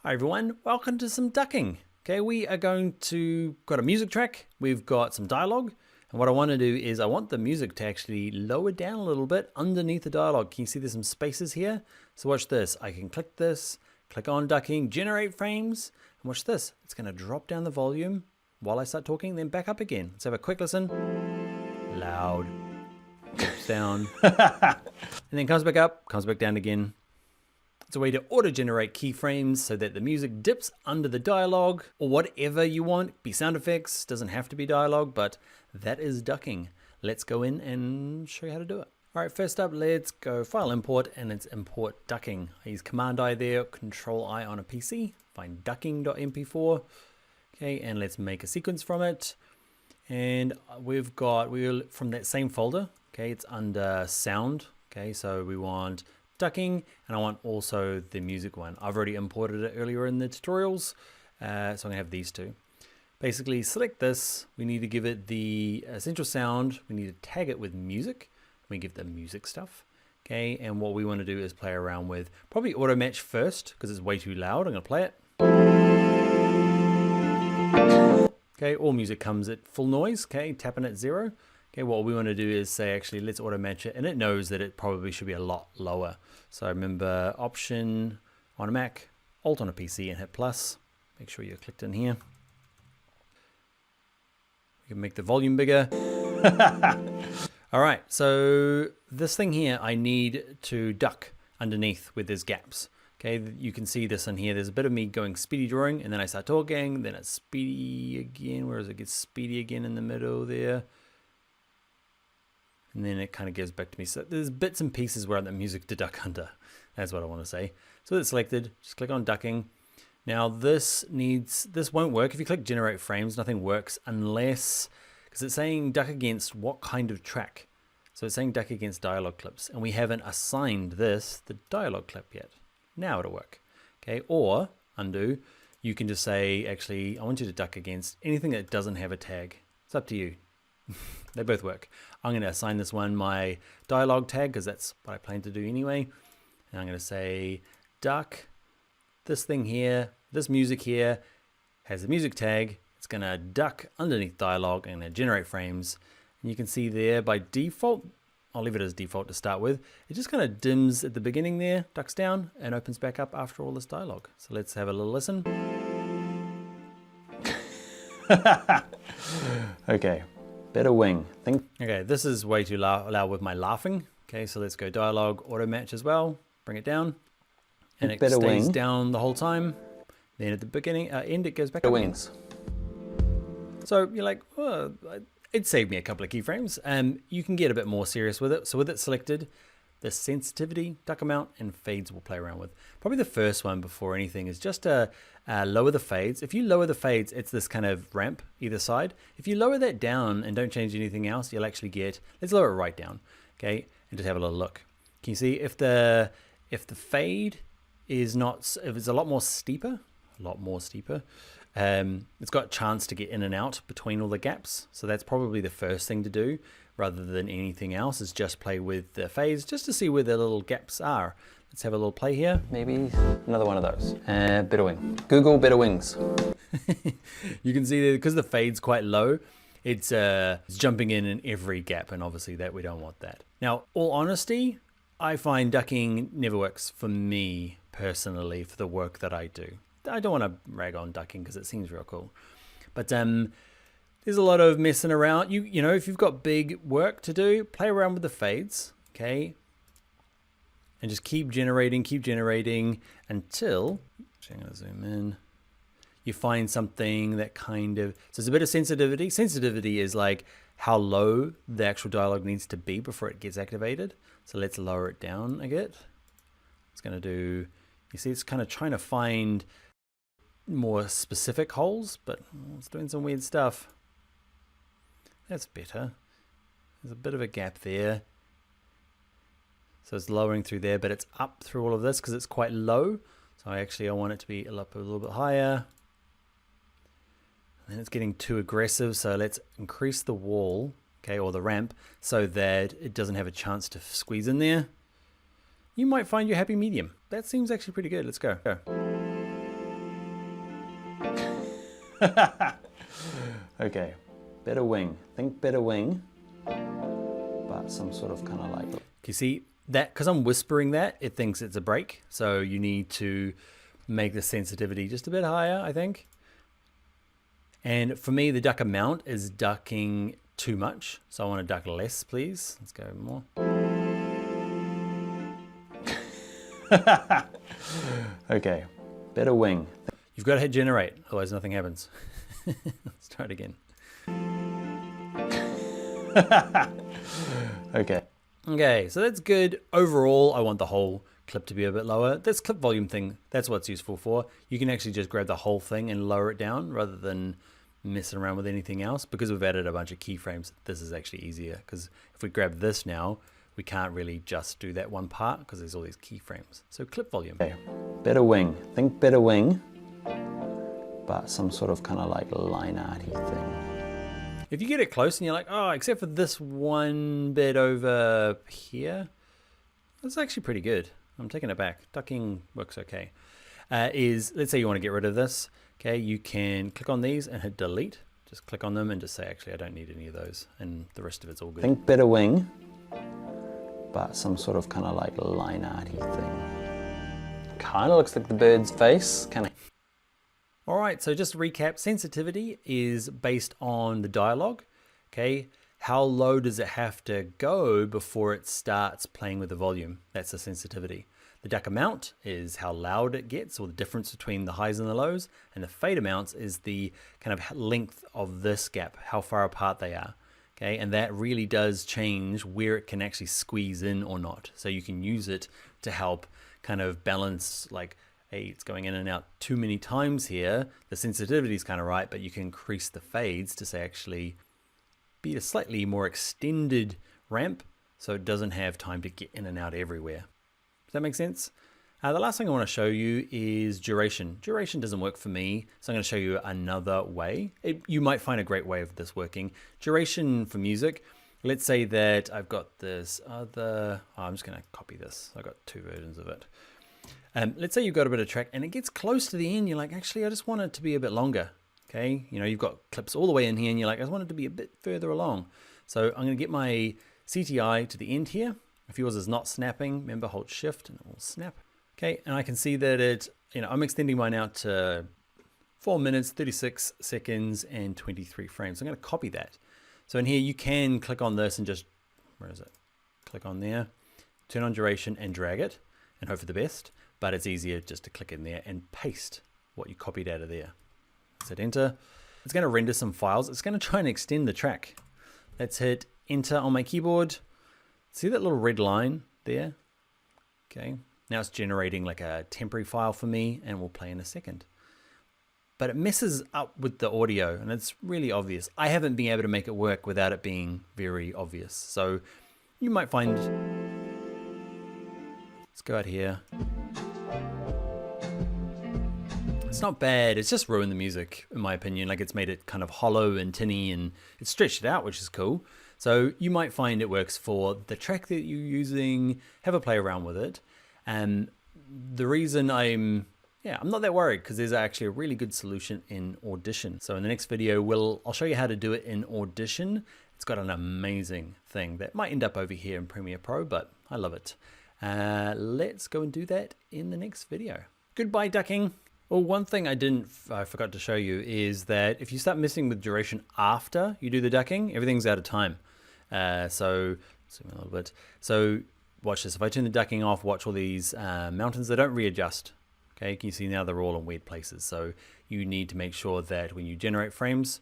Hi everyone, welcome to some ducking. Okay, we are got a music track, we've got some dialogue, and what I want to do is I want the music to actually lower down a little bit underneath the dialogue. Can you see there's some spaces here? So watch this, I can click this, click on ducking, generate frames, and watch this. It's going to drop down the volume while I start talking, then back up again. Let's have a quick listen. Loud, drops down, and then comes back up, comes back down again. It's a way to auto-generate keyframes so that the music dips under the dialogue or whatever you want. Be sound effects, doesn't have to be dialogue, but that is ducking. Let's go in and show you how to do it. All right, first up, let's go File Import, and it's Import Ducking. I use Command-I there, Control-I on a PC, find ducking.mp4. Okay, and let's make a sequence from it. And we'll from that same folder, okay, it's under Sound. Okay, so we want ducking, and I want also the music one. I've already imported it earlier in the tutorials, so I'm gonna have these two. Basically select this, we need to give it the essential sound, we need to tag it with music, we give the music stuff. Okay, and what we want to do is play around with probably auto match first because it's way too loud. I'm gonna play it. Okay, all music comes at full noise, okay, tapping at 0. Okay, what we want to do is say, actually, let's auto match it, and it knows that it probably should be a lot lower. So remember, Option on a Mac, Alt on a PC, and hit plus. Make sure you're clicked in here. We can make the volume bigger. All right, so this thing here, I need to duck underneath where there's gaps. Okay, you can see this in here. There's a bit of me going speedy drawing, and then I start talking, then it's speedy again. Whereas it gets speedy again in the middle there. And then it kind of gives back to me. So there's bits and pieces where I want the music to duck under. That's what I want to say. So it's selected, just click on ducking. Now this won't work. If you click generate frames, nothing works unless, because it's saying duck against what kind of track. So it's saying duck against dialogue clips, and we haven't assigned this the dialogue clip yet. Now it'll work. Okay, or undo, you can just say, actually, I want you to duck against anything that doesn't have a tag. It's up to you. They both work. I'm going to assign this one my dialogue tag because that's what I plan to do anyway. And I'm going to say duck. This thing here, this music here has the music tag. It's going to duck underneath dialogue and generate frames. And you can see there by default, I'll leave it as default to start with. It just kind of dims at the beginning there, ducks down, and opens back up after all this dialogue. So let's have a little listen. Okay. Better wing. Okay, this is way too loud with my laughing. Okay, so let's go dialogue, auto match as well. Bring it down. And it stays down the whole time. Then at the beginning, end, it goes back up. Wings. So you're like, oh, it saved me a couple of keyframes. You can get a bit more serious with it. So with it selected, the sensitivity, duck amount, and fades we'll play around with. Probably the first one before anything is just to lower the fades. If you lower the fades, it's this kind of ramp either side. If you lower that down and don't change anything else, you'll actually get, let's lower it right down, okay, and just have a little look. Can you see if the fade is not, if it's a lot more steeper, it's got a chance to get in and out between all the gaps. So that's probably the first thing to do rather than anything else, is just play with the fades just to see where the little gaps are. Let's have a little play here. Maybe another one of those. Better wing. Google better wings. You can see that because the fade's quite low, it's jumping in every gap, and obviously that we don't want that. Now, all honesty, I find ducking never works for me personally for the work that I do. I don't want to rag on ducking because it seems real cool, but there's a lot of messing around. You know, if you've got big work to do, play around with the fades, okay, and just keep generating until, actually I'm going to zoom in, you find something that kind of, so there's a bit of sensitivity. Sensitivity is like how low the actual dialogue needs to be before it gets activated. So let's lower it down a bit. It's going to do, you see, it's kind of trying to find more specific holes, but it's doing some weird stuff. That's better. There's a bit of a gap there. So it's lowering through there, but it's up through all of this because it's quite low. So I want it to be up a little bit higher. And it's getting too aggressive. So let's increase the wall, okay, or the ramp, so that it doesn't have a chance to squeeze in there. You might find your happy medium. That seems actually pretty good. Let's go. Okay, better wing. Think better wing, but some sort of kind of like... Can you see that? Because I'm whispering that, it thinks it's a break. So you need to make the sensitivity just a bit higher, I think. And for me, the duck amount is ducking too much. So I want to duck less, please. Let's go more. Okay, better wing. You've got to hit generate, otherwise nothing happens. Let's try it again. Okay, so that's good. Overall, I want the whole clip to be a bit lower. This clip volume thing, that's what it's useful for. You can actually just grab the whole thing and lower it down rather than messing around with anything else. Because we've added a bunch of keyframes, this is actually easier. Because if we grab this now, we can't really just do that one part because there's all these keyframes. So clip volume. Okay, better wing. Think better wing, but some sort of kind of like line arty thing. If you get it close and you're like, oh, except for this one bit over here, that's actually pretty good. I'm taking it back. Ducking works okay. Let's say you want to get rid of this. Okay, you can click on these and hit delete. Just click on them and just say, actually, I don't need any of those. And the rest of it's all good. Think better wing, but some sort of kind of like line arty thing. Kind of looks like the bird's face. All right, so just to recap, sensitivity is based on the dialogue. Okay, how low does it have to go before it starts playing with the volume? That's the sensitivity. The duck amount is how loud it gets, or the difference between the highs and the lows. And the fade amounts is the kind of length of this gap, how far apart they are. Okay, and that really does change where it can actually squeeze in or not. So you can use it to help kind of balance, like, hey, it's going in and out too many times here. The sensitivity is kind of right, but you can increase the fades to say actually be a slightly more extended ramp so it doesn't have time to get in and out everywhere. Does that make sense? The last thing I want to show you is duration. Duration doesn't work for me, so I'm going to show you another way. You might find a great way of this working. Duration for music, let's say that I've got this other, I'm just going to copy this. I've got two versions of it. Let's say you've got a bit of track and it gets close to the end. You're like, actually, I just want it to be a bit longer. Okay, you know, you've got clips all the way in here and you're like, I just want it to be a bit further along. So I'm going to get my CTI to the end here. If yours is not snapping, remember, hold shift and it will snap. Okay, and I can see that I'm extending mine out to 4 minutes, 36 seconds, and 23 frames. So I'm going to copy that. So in here, you can click on this and just, where is it? Click on there, turn on duration and drag it and hope for the best. But it's easier just to click in there and paste what you copied out of there. Let's hit enter. It's going to render some files. It's going to try and extend the track. Let's hit enter on my keyboard. See that little red line there? Okay. Now it's generating like a temporary file for me and we'll play in a second. But it messes up with the audio and it's really obvious. I haven't been able to make it work without it being very obvious. So you might find, let's go out here. It's not bad, it's just ruined the music in my opinion. Like it's made it kind of hollow and tinny and it's stretched it out, which is cool. So you might find it works for the track that you're using, have a play around with it. And the reason I'm not that worried because there's actually a really good solution in Audition. So in the next video, I'll show you how to do it in Audition. It's got an amazing thing that might end up over here in Premiere Pro, but I love it. Let's go and do that in the next video. Goodbye ducking. Well, one thing I forgot to show you is that if you start messing with duration after you do the ducking, everything's out of time. So zoom in a little bit. So watch this. If I turn the ducking off, watch all these mountains. They don't readjust. Okay, can you see now they're all in weird places. So you need to make sure that when you generate frames,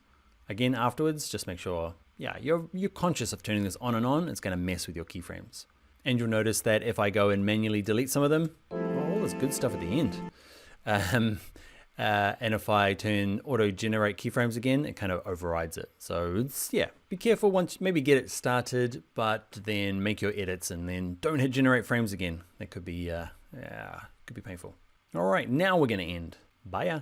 again afterwards, just make sure, you're conscious of turning this on and on. It's going to mess with your keyframes. And you'll notice that if I go and manually delete some of them, all this good stuff at the end. And if I turn auto generate keyframes again, it kind of overrides it. So it's, be careful once, maybe get it started, but then make your edits and then don't hit generate frames again. That could be, could be painful. All right, now we're going to end. Bye.